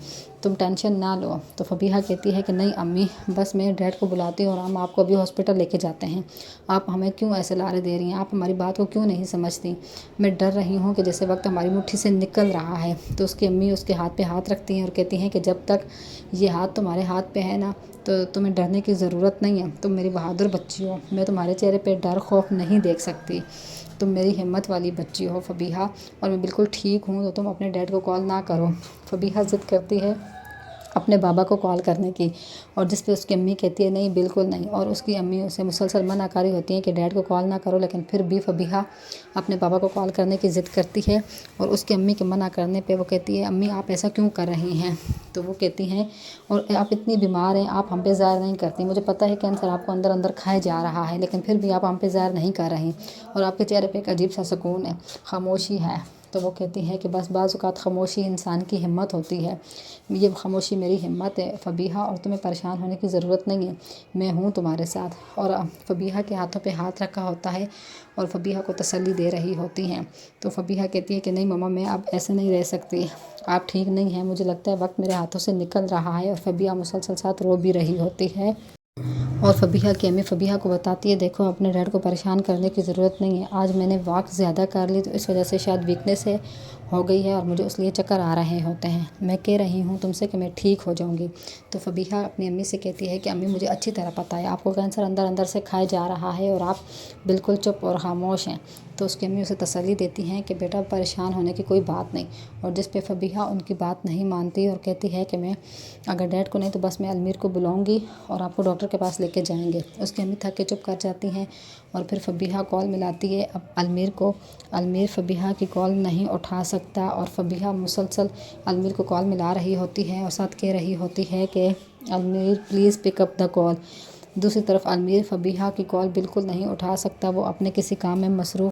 तुम टेंशन ना लो। तो फबीहा कहती है कि नहीं अम्मी बस मैं डैड को बुलाती हूँ और हम आपको अभी हॉस्पिटल लेके जाते हैं, आप हमें क्यों ऐसे लारे दे रही हैं, आप हमारी बात को क्यों नहीं समझती, मैं डर रही हूँ कि जैसे वक्त हमारी मुट्ठी से निकल रहा है। तो उसकी अम्मी उसके हाथ पे हाथ रखती हैं और कहती हैं कि जब तक ये हाथ तुम्हारे हाथ पे है ना तो तुम्हें डरने की ज़रूरत नहीं है, तुम मेरी बहादुर बच्ची हो, मैं तुम्हारे चेहरे पे डर खौफ नहीं देख सकती, तुम मेरी हिम्मत वाली बच्ची हो फबीहा, और मैं बिल्कुल ठीक हूँ, तो तुम अपने डैड को कॉल ना करो। फबीहा ज़िद करती है अपने बाबा को कॉल करने की, और जिस पे उसकी अम्मी कहती है नहीं बिल्कुल नहीं, और उसकी अम्मी उसे मुसलसल मनाकारी होती है कि डैड को कॉल ना करो, लेकिन फिर भी फबीहा अपने बाबा को कॉल करने की ज़िद करती है। और उसकी अम्मी के मना करने पे वो कहती है अम्मी आप ऐसा क्यों कर रही हैं, तो वो कहती हैं और आप इतनी बीमार हैं, आप हम पे ज़ाहिर नहीं करती, मुझे पता है कैंसर आपको अंदर अंदर खाए जा रहा है, लेकिन फिर भी आप हम पे ज़ाहिर नहीं कर रही, और आपके चेहरे पे एक अजीब सा सुकून है, खामोशी है। तो वो कहती है कि बस बाज़ औक़ात खामोशी इंसान की हिम्मत होती है, ये खामोशी मेरी हिम्मत है फबीहा, और तुम्हें परेशान होने की ज़रूरत नहीं है, मैं हूँ तुम्हारे साथ। और फबीहा के हाथों पे हाथ रखा होता है और फबीहा को तसल्ली दे रही होती हैं। तो फबीहा कहती है कि नहीं मम्मा मैं अब ऐसे नहीं रह सकती, आप ठीक नहीं हैं, मुझे लगता है वक्त मेरे हाथों से निकल रहा है। और फबीहा मुसलसल साथ रो भी रही होती है। और फबीहा की अम्मी फबीहा को बताती है देखो अपने डैड को परेशान करने की ज़रूरत नहीं है, आज मैंने वॉक ज़्यादा कर ली तो इस वजह से शायद वीकनेस है हो गई है और मुझे इसलिए चक्कर आ रहे होते हैं, मैं कह रही हूँ तुमसे कि मैं ठीक हो जाऊँगी। तो फबीहा अपनी अम्मी से कहती है कि अम्मी मुझे अच्छी तरह पता है आपको कैंसर अंदर अंदर से खाए जा रहा है और आप बिल्कुल चुप और खामोश हैं। तो उसकी अम्मी उसे तसल्ली देती हैं कि बेटा परेशान होने की कोई बात नहीं। और जिस पे फबीहा उनकी बात नहीं मानती और कहती है कि मैं अगर डैड को नहीं तो बस मैं अलमीर को बुलाऊंगी और आपको डॉक्टर के पास लेके जाएंगे। उसकी अम्मी थक के चुप कर जाती हैं और फिर फबीहा कॉल मिलाती है अब अलमीर को। अलमीर फबीहा की कॉल नहीं उठा सकता और फबीहा मुसलसल अलमीर को कॉल मिला रही होती है और साथ कह रही होती है कि Almir please pick up the call. दूसरी तरफ अलमीर फबीहा की कॉल बिल्कुल नहीं उठा सकता, वो अपने किसी काम में मसरूफ़